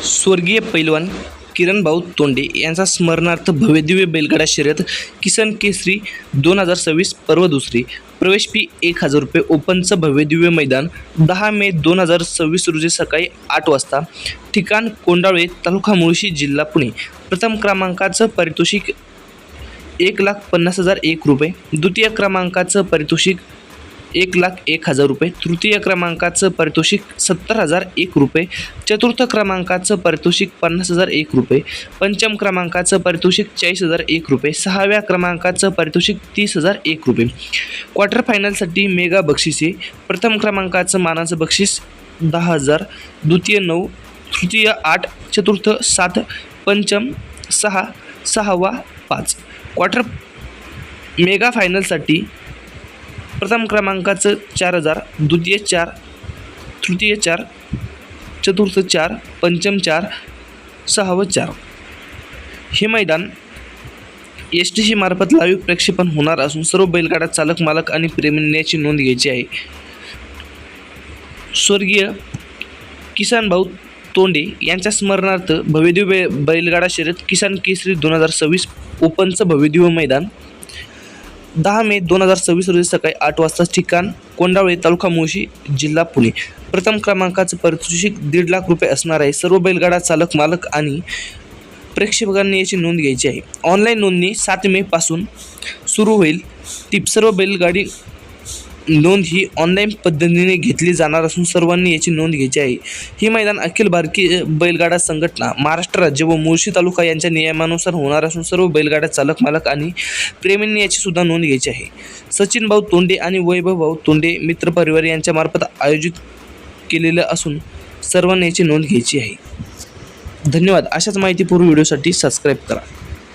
स्वर्गीय पैलवान किरणभाऊ तोंडे यांचा स्मरणार्थ भव्यदिव्य बैलगाडा शर्यत किसन केसरी 2026 पर्व दुसरी. प्रवेश फी 1000 रुपये. ओपनचं भव्यदिव्य मैदान 10 मे 2026 रोजी सकाळी 8 वाजता. ठिकाण कोंडाळे, तालुका मुळशी, जिल्हा पुणे. प्रथम क्रमांकाचं पारितोषिक 1,50,001 रुपये. द्वितीय क्रमांकाचं पारितोषिक 1,01,000 रुपये. तृतीय क्रमांकाचं पारितोषिक 70,001 रुपये. चतुर्थ क्रमांकाचं पारितोषिक 50,001 रुपये. पंचम क्रमांकाचं पारितोषिक 40,001 रुपये. सहाव्या क्रमांकाचं पारितोषिक 30,001 रुपये. क्वार्टर फायनलसाठी मेगा बक्षिसे. प्रथम क्रमांकाचं मानाचं बक्षीस 10,000. द्वितीय 9, तृतीय 8, चतुर्थ 7, पंचम 6, सहावा 5. क्वार्टर मेगा फायनलसाठी प्रथम क्रमांकाचं 4,000, द्वितीय 4, तृतीय 4, चतुर्थ 4, पंचम 4, सहावं 4. हे मैदान STC मार्फत लाईव्ह प्रक्षेपण होणार असून सर्व बैलगाडा चालक, मालक आणि प्रेमींनी याची नोंद घ्यायची आहे. स्वर्गीय किसनभाऊ तोंडे यांच्या स्मरणार्थ भव्यदिव्य बैलगाडा शर्यत किसान केसरी 2026 ओपनचं भव्यदिव्य मैदान 10 मे 2026 रोजी सकाळी 8 वाजता. ठिकाण कोंडाळे, तालुका मुळशी, जिल्हा पुणे. प्रथम क्रमांकाचं पारितोषिक 1.5 लाख रुपये असणार आहे. सर्व बैलगाडा चालक, मालक आणि प्रेक्षकांनी याची नोंद घ्यायची आहे. ऑनलाईन नोंदणी 7 मे पासून सुरू होईल. टिप: सर्व बैलगाडी नोंद ही ऑनलाईन पद्धतीने घेतली जाणार असून सर्वांनी याची नोंद घ्यायची आहे. ही मैदान अखिल भारतीय बैलगाडा संघटना, महाराष्ट्र राज्य व मुळशी तालुका यांच्या नियमानुसार होणार असून सर्व बैलगाडा चालक, मालक आणि प्रेमींनी याची सुद्धा नोंद घ्यायची आहे. सचिनभाऊ तोंडे आणि वैभवभाऊ तोंडे मित्रपरिवार यांच्या मार्फत आयोजित केलेलं असून सर्वांनी याची नोंद घ्यायची आहे. धन्यवाद. अशाच माहितीपूर्ण व्हिडिओसाठी सबस्क्राईब करा.